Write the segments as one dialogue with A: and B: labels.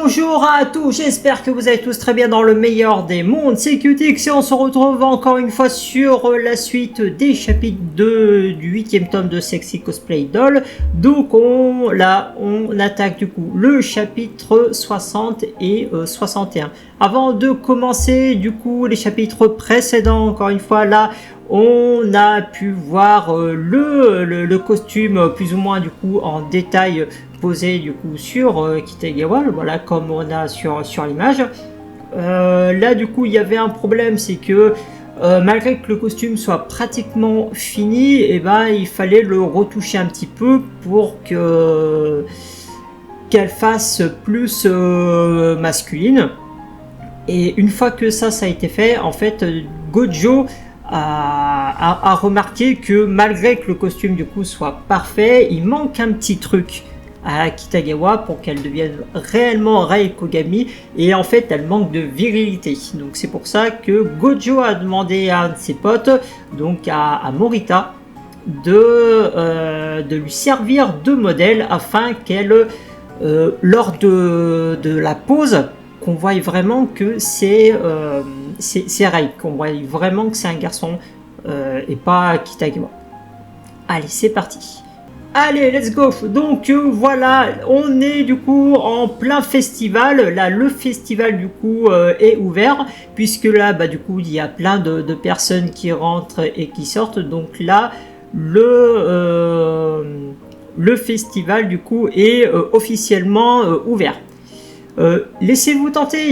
A: Bonjour à tous, j'espère que vous allez tous très bien dans le meilleur des mondes, c'est QTX et on se retrouve encore une fois sur la suite des chapitres du 8e tome de Sexy Cosplay Doll. Donc on attaque du coup le chapitre 60 et 61. Avant de commencer du coup les chapitres précédents, encore une fois là, on a pu voir le costume plus ou moins du coup en détail posé du coup sur Kitagawa, voilà comme on a sur l'image. Là du coup il y avait un problème, c'est que malgré que le costume soit pratiquement fini, et il fallait le retoucher un petit peu pour qu'elle fasse plus masculine. Et une fois que ça a été fait, en fait Gojo a remarqué que malgré que le costume du coup soit parfait, il manque un petit truc à Kitagawa pour qu'elle devienne réellement Rei Kogami, et en fait elle manque de virilité. Donc c'est pour ça que Gojo a demandé à un de ses potes, donc à Morita, de lui servir de modèle afin qu'elle, lors de la pose, qu'on voit vraiment que c'est Rei, qu'on voit vraiment que c'est un garçon et pas Kitagawa. Allez, c'est parti. Allez, let's go. Donc voilà, on est du coup en plein festival. Là, le festival du coup est ouvert, puisque là, du coup, il y a plein de personnes qui rentrent et qui sortent. Donc là, le festival du coup est officiellement ouvert. Laissez-vous tenter,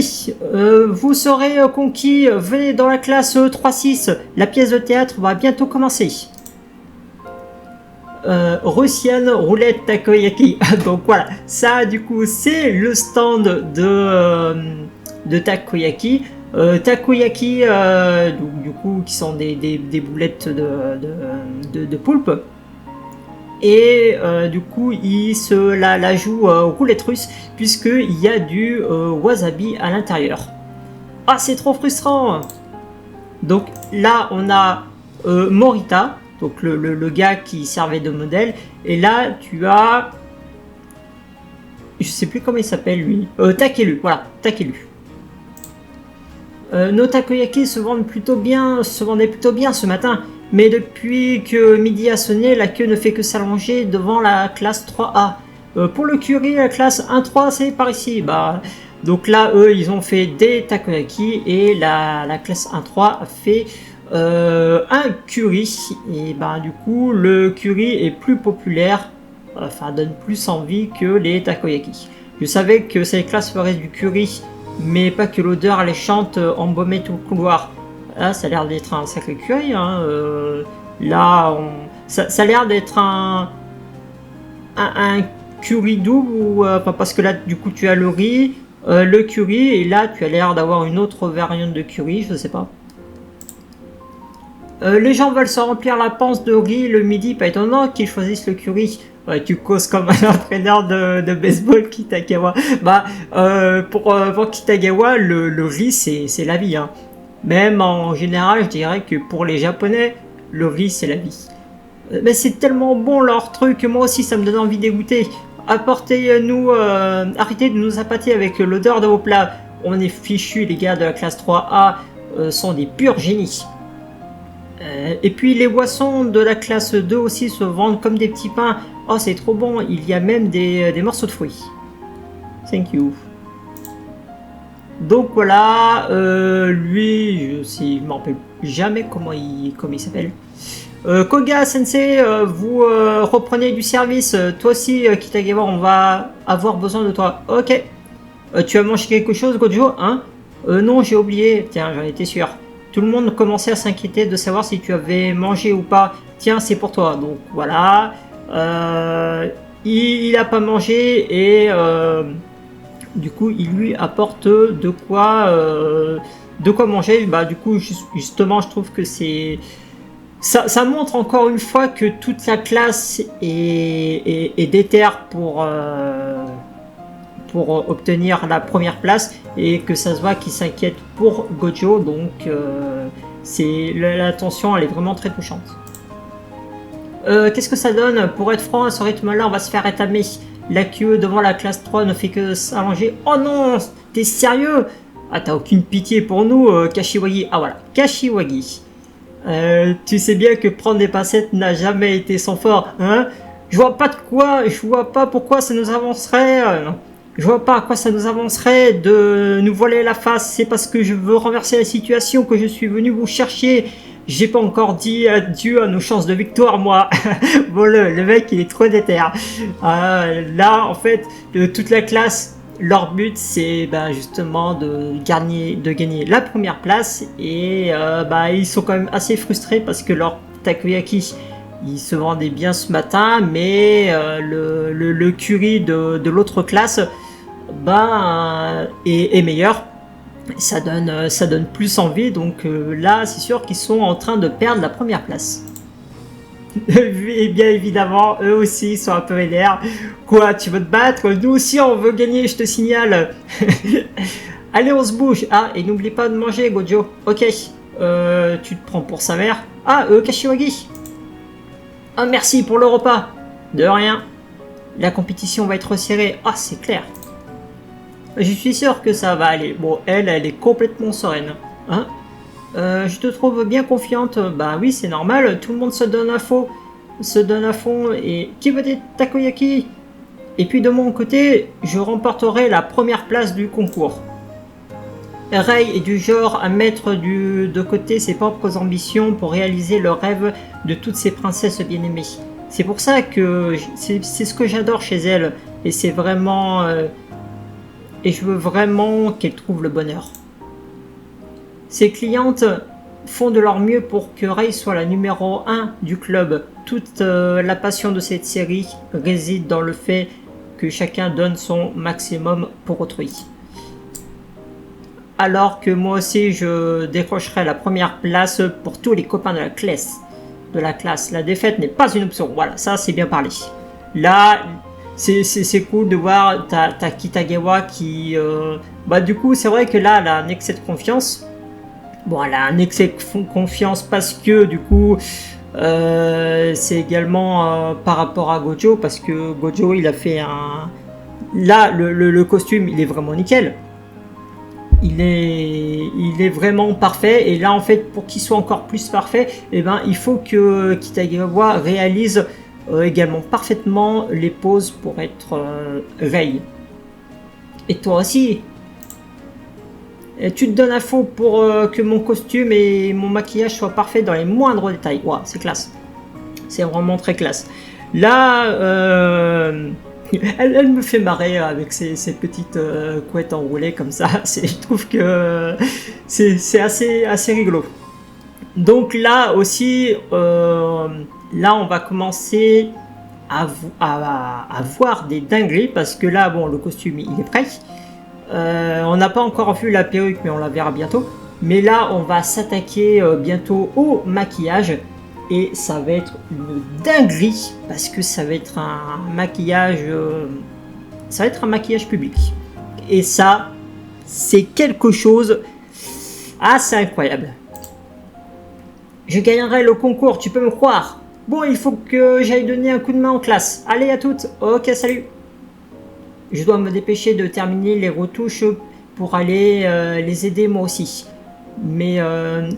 A: vous serez conquis, venez dans la classe 3-6, la pièce de théâtre va bientôt commencer. Russian Roulette Takoyaki. Donc voilà, ça du coup c'est le stand de Takoyaki. Takoyaki, du coup, qui sont des boulettes de poulpe. Et du coup il se la joue roulette russe, puisqu'il y a du wasabi à l'intérieur. Ah, c'est trop frustrant. Donc là on a Morita, donc le gars qui servait de modèle, et là tu as, je sais plus comment il s'appelle lui, Takelu, voilà, Takelu. Nos takoyaki se vendaient plutôt bien ce matin, mais depuis que midi a sonné, la queue ne fait que s'allonger devant la classe 3A. Pour le curry, la classe 1-3, c'est par ici. Donc là, eux, ils ont fait des takoyaki, et la classe 1-3 a fait un curry. Et du coup, le curry est plus populaire, enfin donne plus envie que les takoyaki. Je savais que cette classe ferait du curry, mais pas que l'odeur alléchante embaumait tout le couloir. Là, ça a l'air d'être un sacré curry. Là, ça a l'air d'être un curry double, ou parce que là, du coup, tu as le riz, le curry, et là, tu as l'air d'avoir une autre variante de curry, je sais pas. Les gens veulent se remplir la panse de riz le midi, pas étonnant qu'ils choisissent le curry. Ouais, tu causes comme un entraîneur de baseball, Kitagawa. Pour Kitagawa, le riz, c'est la vie. Même en général, je dirais que pour les Japonais, le riz, c'est la vie. Mais c'est tellement bon leur truc, moi aussi ça me donne envie de goûter. Apportez-nous, arrêtez de nous appâter avec l'odeur de vos plats. On est fichus, les gars de la classe 3A sont des purs génies. Et puis les boissons de la classe 2 aussi se vendent comme des petits pains. Oh, c'est trop bon, il y a même des morceaux de fruits. Thank you. Donc voilà, lui, je ne me rappelle jamais comment il s'appelle. Koga Sensei, vous reprenez du service. Toi aussi, Kitagawa, on va avoir besoin de toi. Ok. Tu as mangé quelque chose, Gojo, hein? Non, j'ai oublié. Tiens, j'en étais sûr. Tout le monde commençait à s'inquiéter de savoir si tu avais mangé ou pas. Tiens, c'est pour toi. Donc voilà. Il a pas mangé, et du coup il lui apporte de quoi manger. Du coup justement je trouve que ça montre encore une fois que toute la classe est déterre pour obtenir la première place, et que ça se voit qu'il s'inquiète pour Gojo. Donc la tension, elle est vraiment très touchante. Qu'est-ce que ça donne? Pour être franc, à ce rythme-là, on va se faire étamer. La queue devant la classe 3 ne fait que s'allonger. Oh non, t'es sérieux? Ah, t'as aucune pitié pour nous, Kashiwagi. Ah voilà, Kashiwagi. Tu sais bien que prendre des pincettes n'a jamais été son fort, hein? Je vois pas pourquoi ça nous avancerait. Je vois pas à quoi ça nous avancerait de nous voiler la face. C'est parce que je veux renverser la situation que je suis venu vous chercher. J'ai pas encore dit adieu à nos chances de victoire, moi. Bon, le mec, il est trop déter. Là, en fait, toute la classe, leur but, c'est justement de gagner la première place. Et ils sont quand même assez frustrés parce que leur takoyaki, il se vendait bien ce matin, mais le curry de l'autre classe est meilleur. Ça donne plus envie, donc là c'est sûr qu'ils sont en train de perdre la première place. Et bien évidemment, eux aussi sont un peu vénères. Quoi, tu veux te battre? Nous aussi on veut gagner, je te signale. Allez, on se bouge. Ah, et n'oublie pas de manger, Gojo. Ok, tu te prends pour sa mère. Ah, Kashiwagi. Ah, merci pour le repas. De rien. La compétition va être serrée. Ah, c'est clair. Je suis sûr que ça va aller. Bon, elle est complètement sereine. Hein? Je te trouve bien confiante. Bah oui, c'est normal. Tout le monde se donne à fond. Et qui veut des takoyaki? Et puis de mon côté, je remporterai la première place du concours. Rei est du genre à mettre de côté ses propres ambitions pour réaliser le rêve de toutes ces princesses bien-aimées. C'est pour ça que c'est ce que j'adore chez elle. Et c'est vraiment... et je veux vraiment qu'elle trouve le bonheur. Ses clientes font de leur mieux pour que Rei soit la numéro 1 du club. Toute la passion de cette série réside dans le fait que chacun donne son maximum pour autrui. Alors que moi aussi je décrocherai la première place pour tous les copains de la classe. La défaite n'est pas une option. Voilà, ça c'est bien parlé. Là, c'est cool de voir ta Kitagawa qui... du coup, c'est vrai que là, elle a un excès de confiance. Bon, elle a un excès de confiance parce que, du coup, c'est également par rapport à Gojo, parce que Gojo, il a fait un... Là, le costume, il est vraiment nickel. Il est vraiment parfait. Et là, en fait, pour qu'il soit encore plus parfait, il faut que Kitagawa réalise... également parfaitement les poses pour être Rei. Et toi aussi, tu te donnes à fond pour que mon costume et mon maquillage soient parfaits dans les moindres détails. Wow, c'est classe. C'est vraiment très classe. Là, elle me fait marrer avec ces petites couettes enroulées comme ça. Je trouve que c'est assez rigolo. Donc là aussi... là, on va commencer à voir des dingueries parce que là, bon, le costume, il est prêt. On n'a pas encore vu la perruque, mais on la verra bientôt. Mais là, on va s'attaquer bientôt au maquillage et ça va être une dinguerie parce que ça va être un maquillage, public. Et ça, c'est quelque chose. Ah, c'est incroyable. Je gagnerai le concours, tu peux me croire. Bon, il faut que j'aille donner un coup de main en classe. Allez, à toutes. Ok, salut. Je dois me dépêcher de terminer les retouches pour aller les aider moi aussi. Mais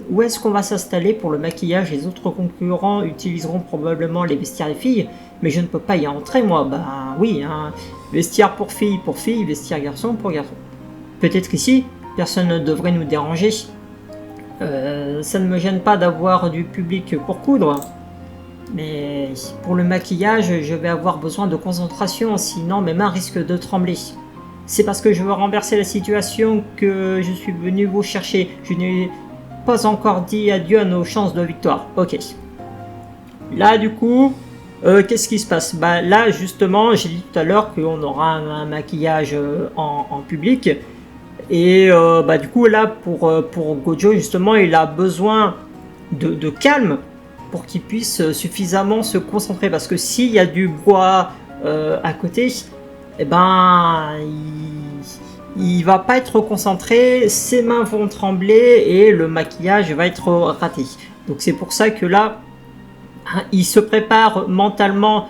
A: où est-ce qu'on va s'installer pour le maquillage? Les autres concurrents utiliseront probablement les vestiaires des filles, mais je ne peux pas y entrer moi. Bah oui, hein. Vestiaire pour filles, vestiaire garçon pour garçon. Peut-être ici, personne ne devrait nous déranger. Ça ne me gêne pas d'avoir du public pour coudre. Mais pour le maquillage, je vais avoir besoin de concentration, sinon mes mains risquent de trembler. C'est parce que je veux renverser la situation que je suis venu vous chercher. Je n'ai pas encore dit adieu à nos chances de victoire. Ok. Là, du coup, qu'est-ce qui se passe? Là, justement, j'ai dit tout à l'heure qu'on aura un maquillage en public. Et du coup, là, pour Gojo, justement, il a besoin de calme pour qu'il puisse suffisamment se concentrer. Parce que s'il y a du bois à côté, il va pas être concentré, ses mains vont trembler et le maquillage va être raté. Donc c'est pour ça que là, il se prépare mentalement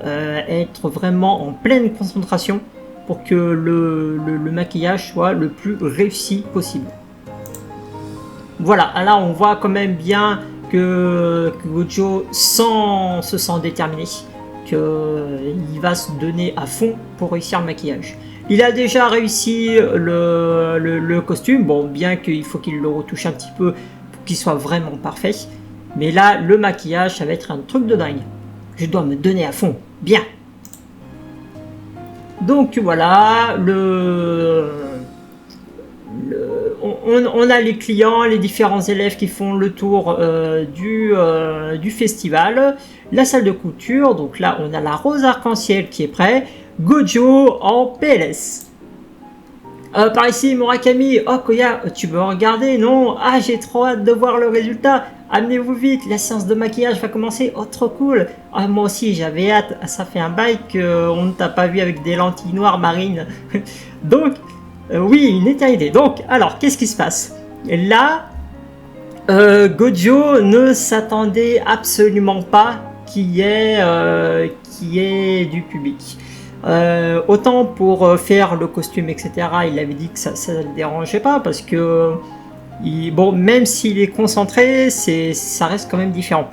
A: être vraiment en pleine concentration pour que le maquillage soit le plus réussi possible. Voilà, là on voit quand même bien que Gojo se sent déterminé, qu'il va se donner à fond pour réussir le maquillage. Il a déjà réussi le costume, bon, bien qu'il faut qu'il le retouche un petit peu pour qu'il soit vraiment parfait. Mais là, le maquillage, ça va être un truc de dingue. Je dois me donner à fond, bien. Donc voilà, on a les clients, les différents élèves qui font le tour du festival, la salle de couture, donc là on a la rose arc-en-ciel qui est prêt, Gojo en PLS. Par ici Murakami, oh Koya, tu veux regarder? Non? Ah, j'ai trop hâte de voir le résultat, amenez-vous vite, la séance de maquillage va commencer, oh trop cool. Ah, moi aussi j'avais hâte, ça fait un bail qu'on ne t'a pas vu avec des lentilles noires marines. Donc oui, une éternité. Donc, alors, qu'est-ce qui se passe? Là, Gojo ne s'attendait absolument pas qu'il y ait du public. Autant pour faire le costume, etc., il avait dit que ça ne le dérangeait pas parce que, bon, même s'il est concentré, ça reste quand même différent.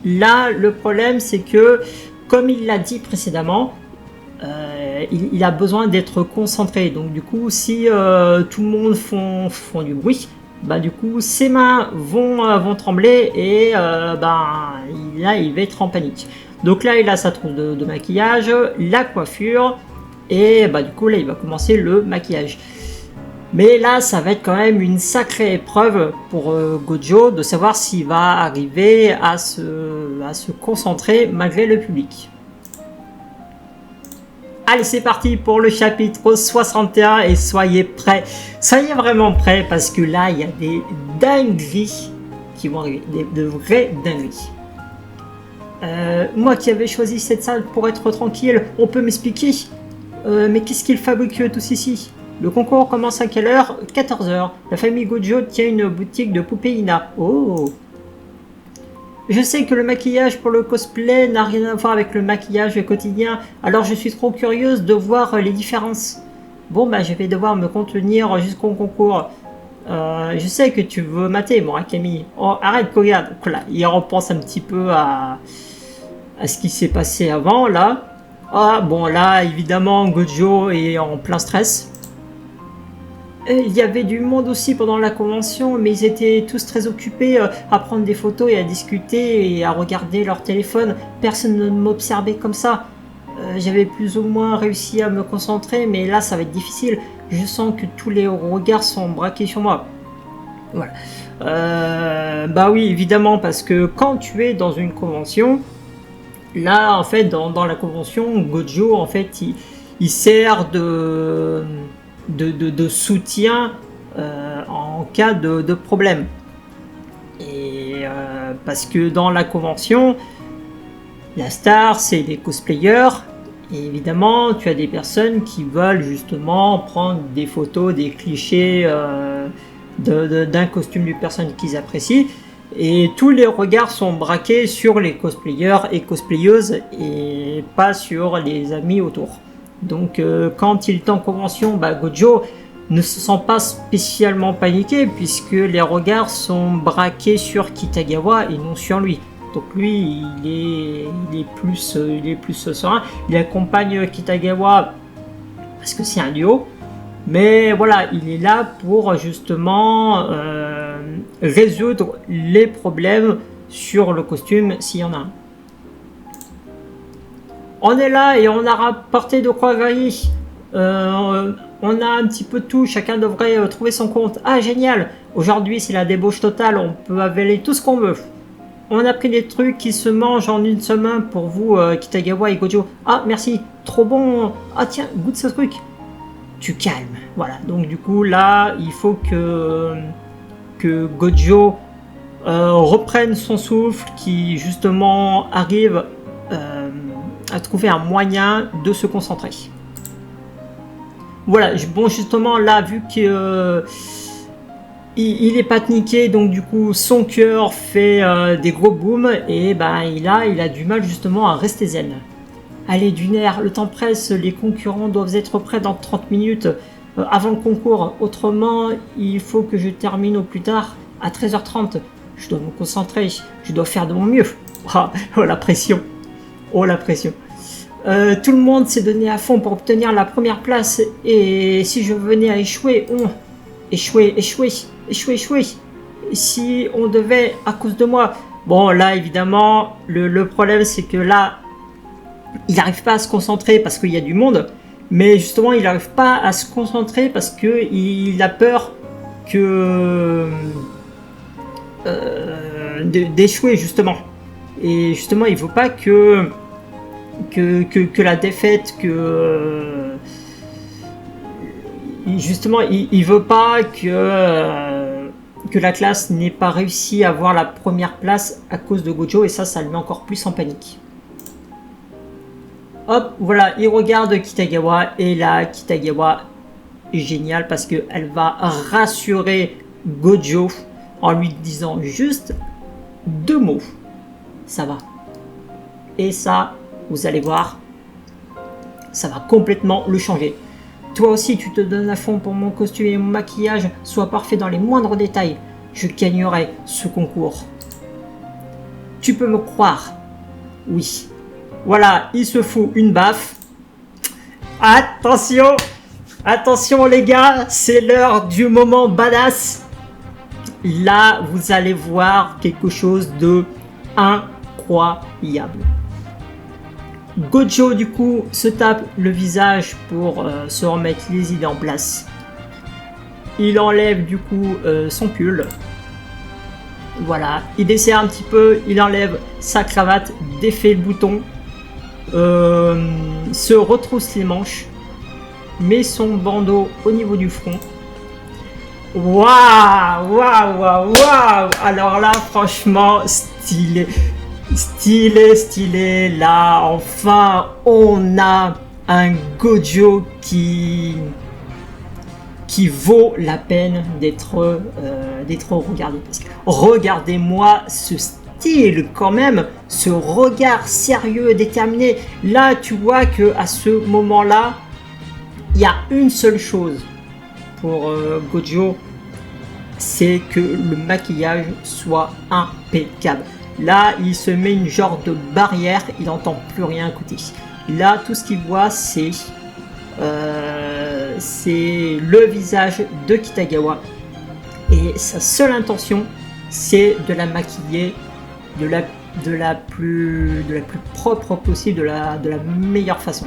A: Là, le problème, c'est que, comme il l'a dit précédemment, il a besoin d'être concentré. Donc du coup, si tout le monde font du bruit, bah du coup ses mains vont trembler et là il va être en panique. Donc là il a sa trousse de maquillage, la coiffure et bah du coup là il va commencer le maquillage. Mais là ça va être quand même une sacrée épreuve pour Gojo de savoir s'il va arriver à se concentrer malgré le public. Allez, c'est parti pour le chapitre 61 et soyez prêts. Soyez vraiment prêts parce que là, il y a des dingueries qui vont arriver, de vraies dingueries. Moi qui avais choisi cette salle pour être tranquille, on peut m'expliquer mais qu'est-ce qu'ils fabriquent tous ici? Le concours commence à quelle heure? 14 h. La famille Gojo tient une boutique de poupées Ina. Oh! Je sais que le maquillage pour le cosplay n'a rien à voir avec le maquillage quotidien, alors je suis trop curieuse de voir les différences. Bon, bah je vais devoir me contenir jusqu'au concours. Je sais que tu veux mater, Murakami. Oh, arrête, regarde. Voilà, il repense un petit peu à ce qui s'est passé avant, là. Ah, bon, là, évidemment, Gojo est en plein stress. Il y avait du monde aussi pendant la convention, mais ils étaient tous très occupés à prendre des photos et à discuter et à regarder leur téléphone. Personne ne m'observait comme ça. J'avais plus ou moins réussi à me concentrer, mais là ça va être difficile. Je sens que tous les regards sont braqués sur moi. Voilà. Bah oui, évidemment, parce que quand tu es dans une convention, là en fait dans la convention, Gojo en fait il sert de soutien en cas de problème. Et parce que dans la convention, la star c'est les cosplayers. Et évidemment, tu as des personnes qui veulent justement prendre des photos, des clichés d'un costume d'une personne qu'ils apprécient. Et tous les regards sont braqués sur les cosplayers et cosplayeuses et pas sur les amis autour. Donc quand il est en convention, bah, Gojo ne se sent pas spécialement paniqué puisque les regards sont braqués sur Kitagawa et non sur lui. Donc lui, il est plus serein. Il accompagne Kitagawa parce que c'est un duo. Mais voilà, il est là pour justement résoudre les problèmes sur le costume s'il y en a un. On est là et on a rapporté de quoi gagner. On a un petit peu de tout, chacun devrait trouver son compte. Ah génial, aujourd'hui c'est la débauche totale, on peut avaler tout ce qu'on veut. On a pris des trucs qui se mangent en une seule main pour vous, Kitagawa et Gojo. Ah merci, trop bon. Ah tiens, goûte ce truc. Tu calmes. Voilà, donc du coup là, il faut que Gojo reprenne son souffle, qui justement arrive à trouver un moyen de se concentrer. Voilà, bon justement là, vu que il est paniqué, donc du coup son cœur fait des gros booms et ben il a du mal justement à rester zen. Allez, Dunaire, le temps presse, les concurrents doivent être prêts dans 30 minutes avant le concours. Autrement, il faut que je termine au plus tard à 13h30. Je dois me concentrer, je dois faire de mon mieux. Oh la pression, oh la pression. Tout le monde s'est donné à fond pour obtenir la première place et si je venais à échouer, échouer. Si on devait à cause de moi. Bon là évidemment le problème c'est que là il n'arrive pas à se concentrer parce qu'il y a du monde, mais justement il n'arrive pas à se concentrer parce que il a peur que d'échouer justement. Et justement il ne faut pas que la défaite, justement il veut pas que la classe n'ait pas réussi à avoir la première place à cause de Gojo, et ça le met encore plus en panique. Hop, voilà, il regarde Kitagawa, et là Kitagawa est génial parce qu'elle va rassurer Gojo en lui disant juste 2 mots. Ça va. Et ça, vous allez voir, ça va complètement le changer. Toi aussi, tu te donnes à fond pour mon costume et mon maquillage soit parfait dans les moindres détails. Je gagnerai ce concours. Tu peux me croire. Oui. Voilà, il se fout une baffe. Attention, attention les gars, c'est l'heure du moment badass. Là, vous allez voir quelque chose de incroyable. Gojo du coup se tape le visage pour se remettre les idées en place. Il enlève du coup son pull. Voilà, il dessert un petit peu, il enlève sa cravate, défait le bouton, se retrousse les manches, met son bandeau au niveau du front. Waouh, waouh, waouh, waouh! Alors là, franchement, stylé. Stylé, là, enfin, on a un Gojo qui vaut la peine d'être regardé. Regardez-moi ce style quand même, ce regard sérieux et déterminé. Là, tu vois que à ce moment-là, il y a une seule chose pour Gojo, c'est que le maquillage soit impeccable. Là, il se met une genre de barrière, il n'entend plus rien à côté. Là, tout ce qu'il voit, c'est le visage de Kitagawa. Et sa seule intention, c'est de la maquiller de la plus propre possible, de la meilleure façon.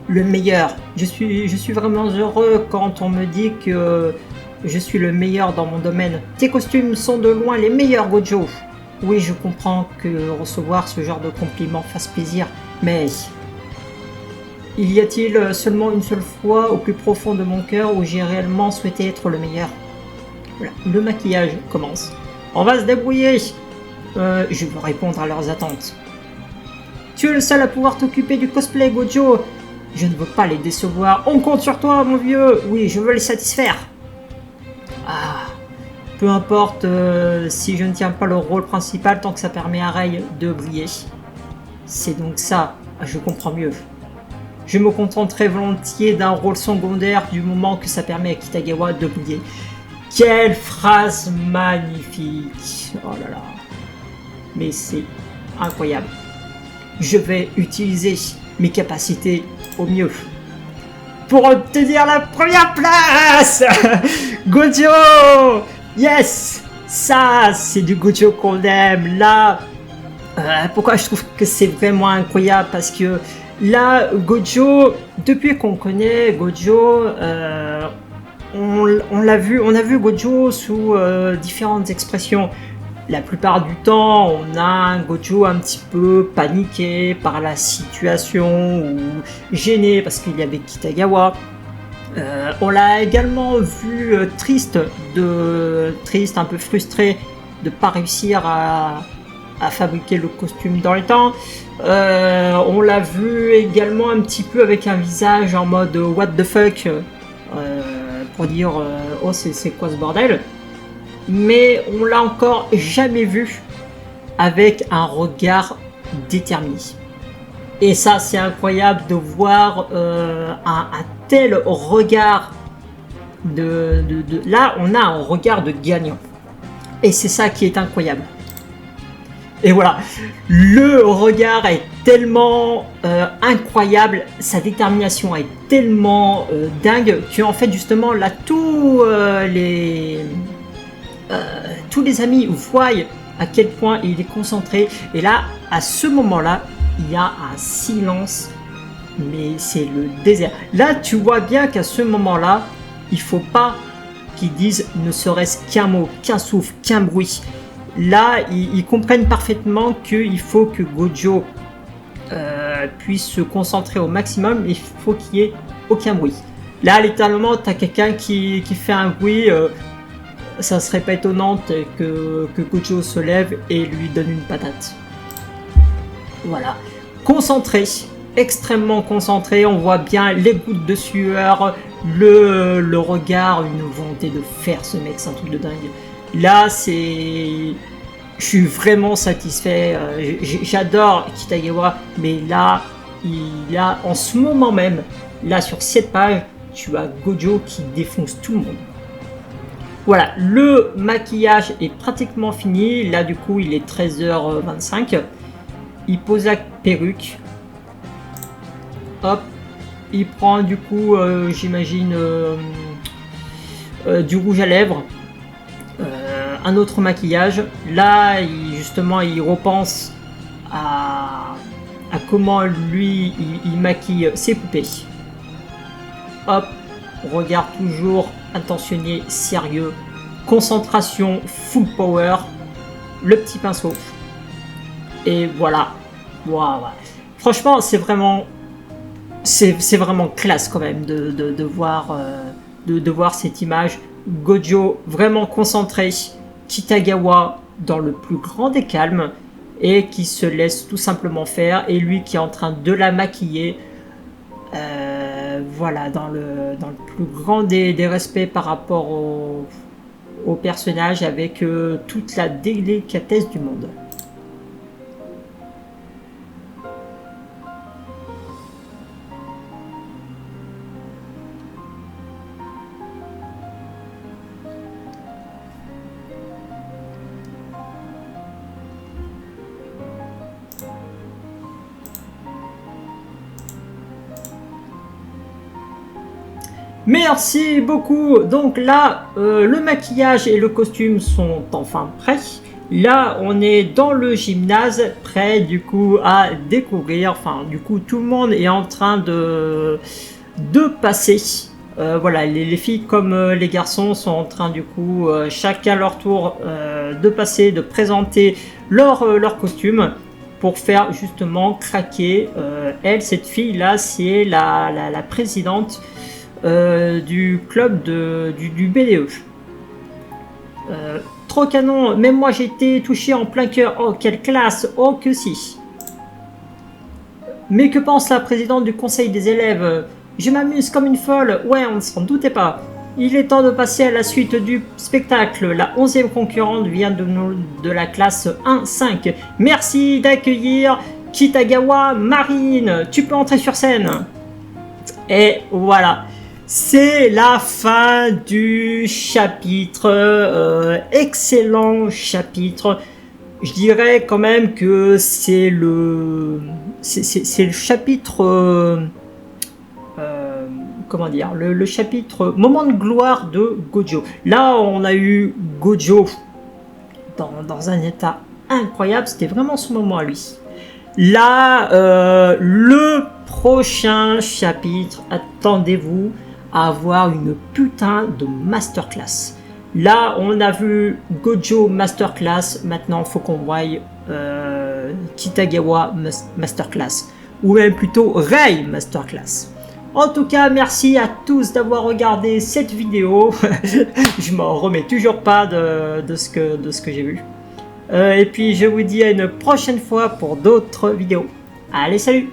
A: Le meilleur. Je suis vraiment heureux quand on me dit que je suis le meilleur dans mon domaine. Tes costumes sont de loin les meilleurs, Gojo. Oui, je comprends que recevoir ce genre de compliment fasse plaisir, mais y a-t-il seulement une seule fois au plus profond de mon cœur où j'ai réellement souhaité être le meilleur? Voilà, le maquillage commence. On va se débrouiller. Je veux répondre à leurs attentes. Tu es le seul à pouvoir t'occuper du cosplay, Gojo. Je ne veux pas les décevoir. On compte sur toi, mon vieux. Oui, je veux les satisfaire. Ah, peu importe si je ne tiens pas le rôle principal tant que ça permet à Rei de briller. C'est donc ça, je comprends mieux. Je me contenterai volontiers d'un rôle secondaire du moment que ça permet à Kitagawa de briller. Quelle phrase magnifique! Oh là là! Mais c'est incroyable. Je vais utiliser mes capacités au mieux pour obtenir la première place. Gojo, yes, ça c'est du Gojo qu'on aime. Là, pourquoi je trouve que c'est vraiment incroyable, parce que là, Gojo, depuis qu'on connaît Gojo, on a vu Gojo sous différentes expressions. La plupart du temps, on a un Gojo un petit peu paniqué par la situation ou gêné parce qu'il y avait Kitagawa. On l'a également vu triste, un peu frustré de ne pas réussir à fabriquer le costume dans le temps. On l'a vu également un petit peu avec un visage en mode what the fuck, pour dire oh c'est quoi ce bordel. Mais on l'a encore jamais vu avec un regard déterminé. Et ça, c'est incroyable de voir un tel regard Là, on a un regard de gagnant. Et c'est ça qui est incroyable. Et voilà, le regard est tellement incroyable, sa détermination est tellement dingue qu'en fait, justement, là, tous les amis voient à quel point il est concentré. Et là, à ce moment-là, il y a un silence, mais c'est le désert. Là, tu vois bien qu'à ce moment-là, il ne faut pas qu'ils disent ne serait-ce qu'un mot, qu'un souffle, qu'un bruit. Là, ils comprennent parfaitement qu'il faut que Gojo puisse se concentrer au maximum. Il faut qu'il n'y ait aucun bruit. Là, littéralement, tu as quelqu'un qui fait un bruit. Ça serait pas étonnant que Gojo se lève et lui donne une patate. Voilà. Concentré, extrêmement concentré. On voit bien les gouttes de sueur, le regard, une volonté de faire ce mec, c'est un truc de dingue. Là, je suis vraiment satisfait. J'adore Kitagawa, mais là, en ce moment même, là sur cette page, tu as Gojo qui défonce tout le monde. Voilà, le maquillage est pratiquement fini. Là, du coup, il est 13h25. Il pose la perruque. Hop. Il prend, du coup, j'imagine, du rouge à lèvres. Un autre maquillage. Là, justement, il repense à comment lui, il maquille ses poupées. Hop. Regard toujours attentionné, sérieux, concentration, full power, le petit pinceau. Et voilà. Wow. Franchement, c'est vraiment classe quand même de voir cette image. Gojo vraiment concentré, Kitagawa dans le plus grand des calmes et qui se laisse tout simplement faire, et lui qui est en train de la maquiller. Voilà, dans le plus grand des respects par rapport au personnage, avec toute la délicatesse du monde. Merci beaucoup. Donc là, le maquillage et le costume sont enfin prêts. Là, on est dans le gymnase, prêt du coup à découvrir. Enfin, du coup, tout le monde est en train de passer. Voilà, les filles comme les garçons sont en train du coup, chacun leur tour, de passer, de présenter leur costume pour faire justement craquer. Cette fille-là, c'est la présidente du club du BDE. Trop canon, même moi j'ai été touché en plein cœur. Oh, quelle classe, oh que si. Mais que pense la présidente du conseil des élèves? Je m'amuse comme une folle, ouais, on ne s'en doutait pas. Il est temps de passer à la suite du spectacle. La 11e concurrente vient de la classe 1-5. Merci d'accueillir Kitagawa Marine. Tu peux entrer sur scène. Et voilà. C'est la fin du chapitre, excellent chapitre. Je dirais quand même que c'est le chapitre, comment dire, le chapitre moment de gloire de Gojo. Là, on a eu Gojo dans un état incroyable, c'était vraiment son moment à lui. Là, le prochain chapitre, attendez-vous à avoir une putain de masterclass. Là, on a vu Gojo masterclass. Maintenant, il faut qu'on voie Kitagawa masterclass. Ou même plutôt Rei masterclass. En tout cas, merci à tous d'avoir regardé cette vidéo. Je m'en remets toujours pas de ce que j'ai vu. Et puis, je vous dis à une prochaine fois pour d'autres vidéos. Allez, salut!